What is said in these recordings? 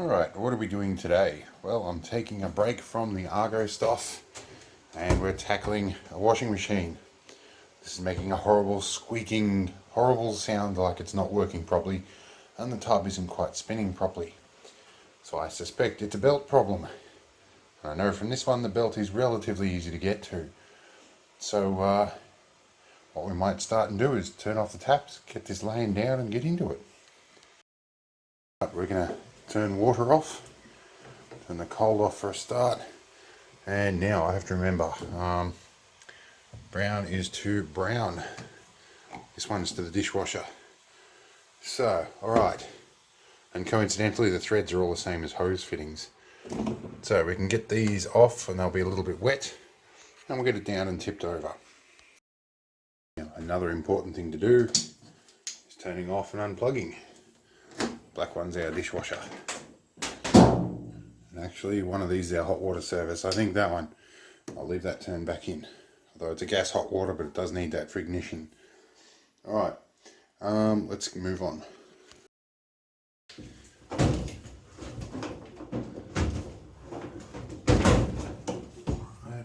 Alright, what are we doing today? Well, I'm taking a break from the Argo stuff and we're tackling a washing machine. This is making a horrible squeaking, horrible sound like it's not working properly, and the tub isn't quite spinning properly. So I suspect it's a belt problem. And I know from this one the belt is relatively easy to get to. So what we might start and do is turn off the taps, get this laying down and get into it. We're going to turn water off, turn the cold off for a start, and now I have to remember brown is to brown. This one's to the dishwasher. So, alright, and coincidentally the threads are all the same as hose fittings. So we can get these off and they'll be a little bit wet, and we'll get it down and tipped over. Now, another important thing to do is turning off and unplugging. Black one's our dishwasher. And actually one of these is our hot water service. I think that one, I'll leave that turned back in. Although it's a gas hot water, but it does need that for ignition. Alright, let's move on. Alright,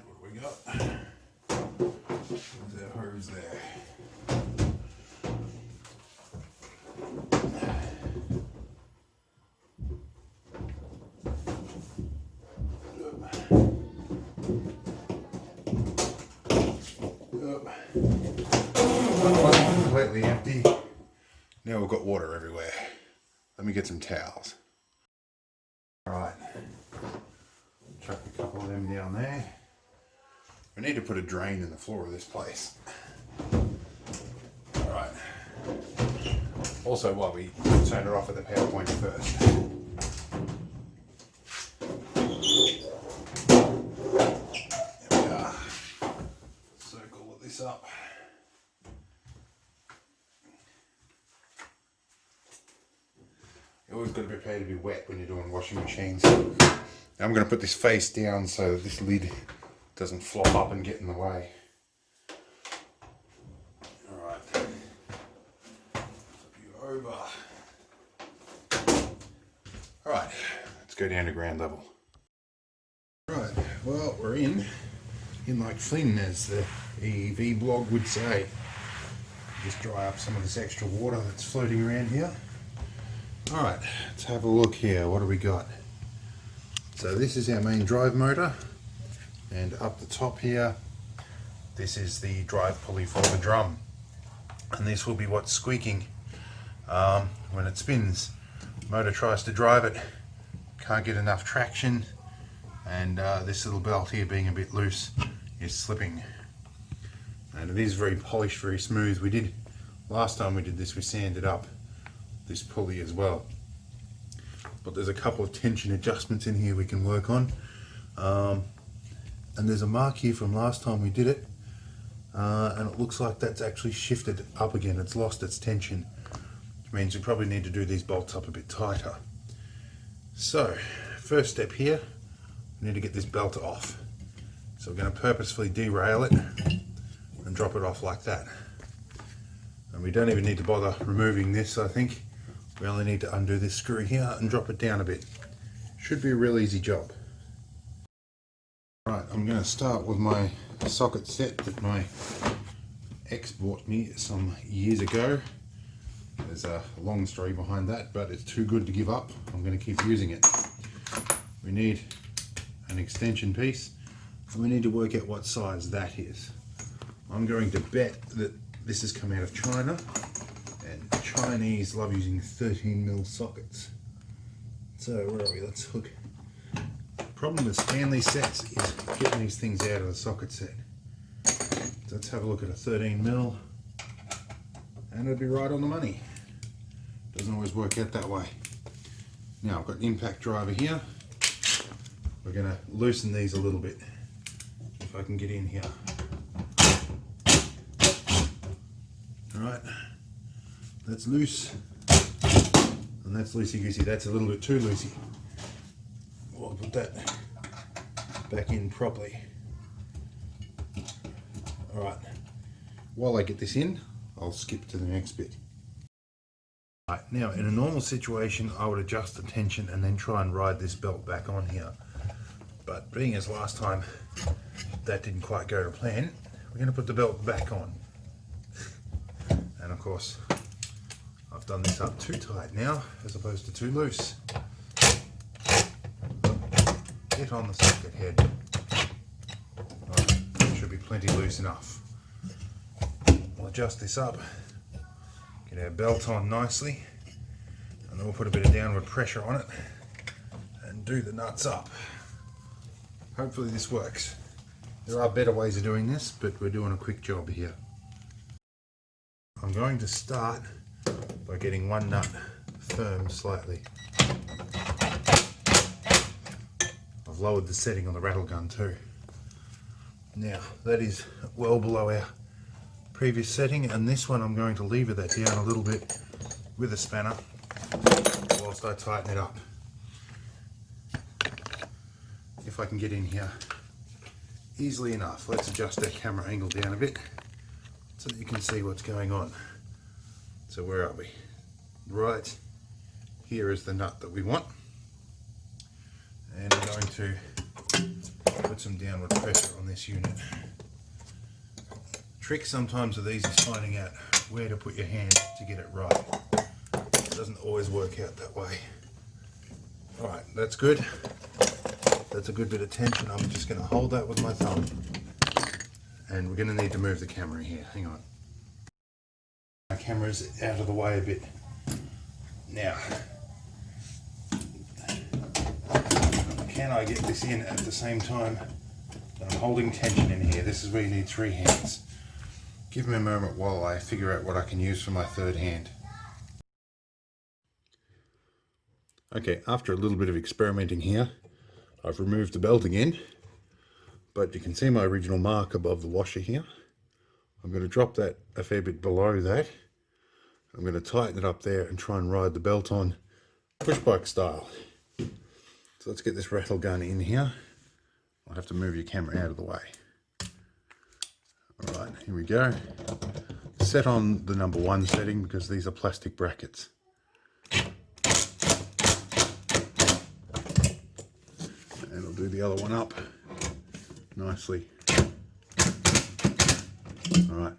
what do we got? There's our hose there. Completely empty. Now we've got water everywhere. Let me get some towels. Alright, chuck a couple of them down there. We need to put a drain in the floor of this place. Alright. Also, while we turn it off at the power point first. There we are. Circle this up. You always got to prepare to be wet when you're doing washing machines. Now I'm going to put this face down so that this lid doesn't flop up and get in the way. Alright. Flip you over. Alright, let's go down to ground level. Right, well we're in like Flynn, as the EEV blog would say. Just dry up some of this extra water that's floating around here. Alright, let's have a look here. What do we got? So this is our main drive motor, and up the top here, this is the drive pulley for the drum. And this will be what's squeaking when it spins. The motor tries to drive it, can't get enough traction, and this little belt here, being a bit loose, is slipping. And it is very polished, very smooth. Last time we did this, we sanded up this pulley as well, but there's a couple of tension adjustments in here we can work on, and there's a mark here from last time we did it, and it looks like that's actually shifted up again. It's lost its tension, which means we probably need to do these bolts up a bit tighter. So first step here, we need to get this belt off. So we're going to purposefully derail it and drop it off like that, and we don't even need to bother removing this. I think we only need to undo this screw here and drop it down a bit. Should be a real easy job. Right, I'm going to start with my socket set that my ex bought me some years ago. There's a long story behind that, but it's too good to give up. I'm going to keep using it. We need an extension piece, and we need to work out what size that is. I'm going to bet that this has come out of China, and Chinese love using 13mm sockets. So where are we? Let's look. The problem with Stanley sets is getting these things out of the socket set. So let's have a look at a 13mm, and it'll be right on the money. Doesn't always work out that way. Now I've got an impact driver here. We're going to loosen these a little bit, if I can get in here. Alright, that's loose, and that's loosey-goosey. That's a little bit too loosey. We'll put that back in properly. Alright, while I get this in, I'll skip to the next bit. Right, now in a normal situation I would adjust the tension and then try and ride this belt back on here. But being as last time that didn't quite go to plan, we're going to put the belt back on. And of course I've done this up too tight now as opposed to too loose. Get on the socket head. Right, should be plenty loose enough. We'll adjust this up, get our belt on nicely, and then we'll put a bit of downward pressure on it and do the nuts up. Hopefully this works. There are better ways of doing this, but we're doing a quick job here. I'm going to start by getting one nut firm slightly. I've lowered the setting on the rattle gun too. Now that is well below our previous setting, and this one I'm going to lever that down a little bit with a spanner whilst I tighten it up. If I can get in here easily enough. Let's adjust our camera angle down a bit so that you can see what's going on. So where are we? Right here is the nut that we want, and I'm going to put some downward pressure on this unit. Trick sometimes with these is finding out where to put your hand to get it right. It doesn't always work out that way. Alright, that's good. That's a good bit of tension. I'm just going to hold that with my thumb, and we're going to need to move the camera here. Hang on. My camera's out of the way a bit. Now, can I get this in at the same time that I'm holding tension in here? This is where you need 3 hands. Give me a moment while I figure out what I can use for my third hand. Okay, after a little bit of experimenting here, I've removed the belt again, but you can see my original mark above the washer here. I'm going to drop that a fair bit below that. I'm going to tighten it up there and try and ride the belt on push bike style. So let's get this rattle gun in here. I'll have to move your camera out of the way. Alright, here we go. Set on the number 1 setting because these are plastic brackets. And I'll do the other one up nicely. Alright,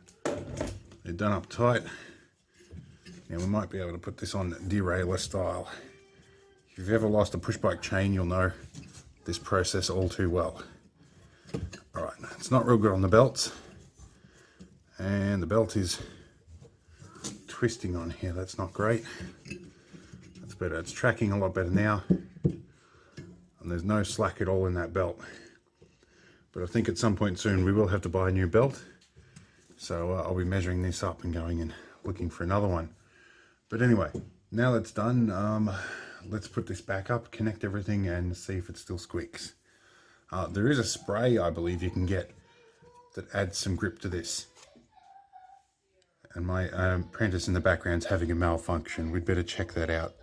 they're done up tight. Now we might be able to put this on derailleur style. If you've ever lost a push bike chain, you'll know this process all too well. Alright, it's not real good on the belts. And the belt is twisting on here. That's not great. That's better. It's tracking a lot better now. And there's no slack at all in that belt. But I think at some point soon we will have to buy a new belt. So I'll be measuring this up and going and looking for another one. But anyway, now that's done, let's put this back up, connect everything, and see if it still squeaks. There is a spray, I believe, you can get that adds some grip to this. And my apprentice in the background's having a malfunction. We'd better check that out.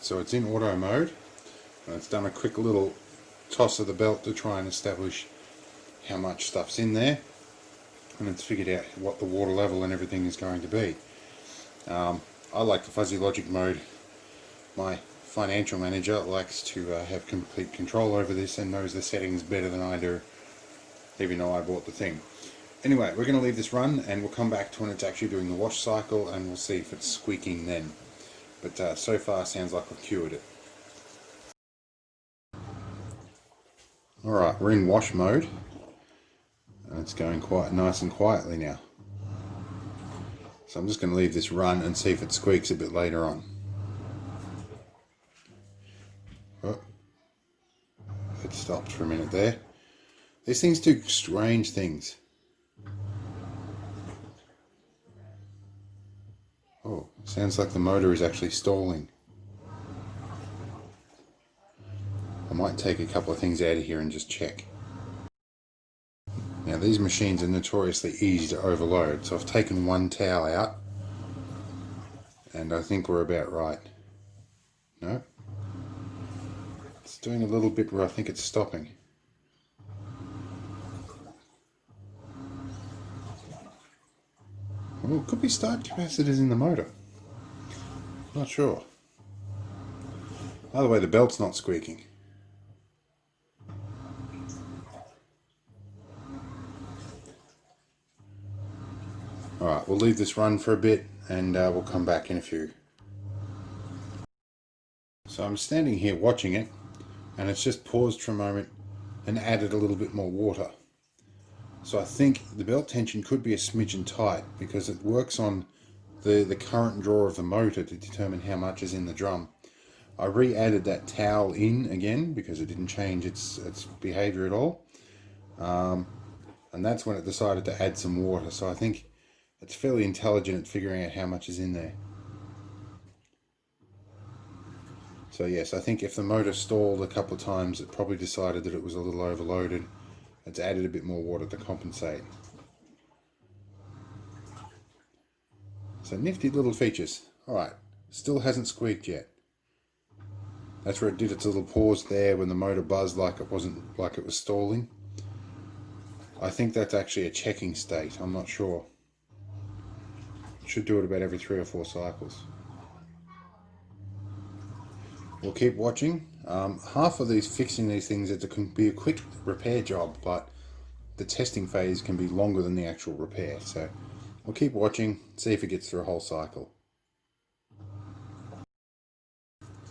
so it's in auto mode, and it's done a quick little toss of the belt to try and establish how much stuff's in there, and it's figured out what the water level and everything is going to be. I like the fuzzy logic mode. My financial manager likes to have complete control over this and knows the settings better than I do, even though I bought the thing. Anyway, we're going to leave this run and we'll come back to when it's actually doing the wash cycle, and we'll see if it's squeaking then. But so far sounds like I've cured it. Alright, we're in wash mode, and it's going quite nice and quietly now. So I'm just going to leave this run and see if it squeaks a bit later on. Oh, it stopped for a minute there. These things do strange things. Oh, sounds like the motor is actually stalling. I might take a couple of things out of here and just check. Now these machines are notoriously easy to overload, so I've taken one towel out and I think we're about right. No? It's doing a little bit where I think it's stopping. Well, it could be start capacitors in the motor. Not sure. By the way, the belt's not squeaking. Alright, we'll leave this run for a bit and we'll come back in a few. So I'm standing here watching it, and it's just paused for a moment and added a little bit more water. So I think the belt tension could be a smidgen tight because it works on the current draw of the motor to determine how much is in the drum. I re-added that towel in again because it didn't change its behavior at all. And that's when it decided to add some water. So I think it's fairly intelligent at figuring out how much is in there. So yes, I think if the motor stalled a couple of times, it probably decided that it was a little overloaded. It's added a bit more water to compensate. So nifty little features. Alright, still hasn't squeaked yet. That's where it did its little pause there when the motor buzzed like it was stalling. I think that's actually a checking state, I'm not sure. Should do it about every 3 or 4 cycles. We'll keep watching. Half of fixing these things, it can be a quick repair job, but the testing phase can be longer than the actual repair. So we'll keep watching, see if it gets through a whole cycle.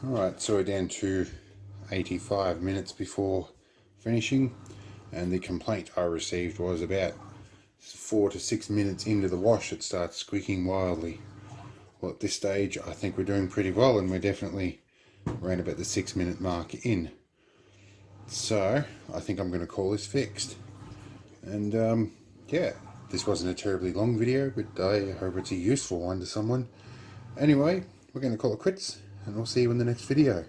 Alright, so we're down to 85 minutes before finishing, and the complaint I received was about 4 to 6 minutes into the wash it starts squeaking wildly. Well, at this stage I think we're doing pretty well, and we're definitely around about the 6-minute mark in. So I think I'm going to call this fixed. And yeah, this wasn't a terribly long video, but I hope it's a useful one to someone. Anyway, we're going to call it quits, and I'll see you in the next video.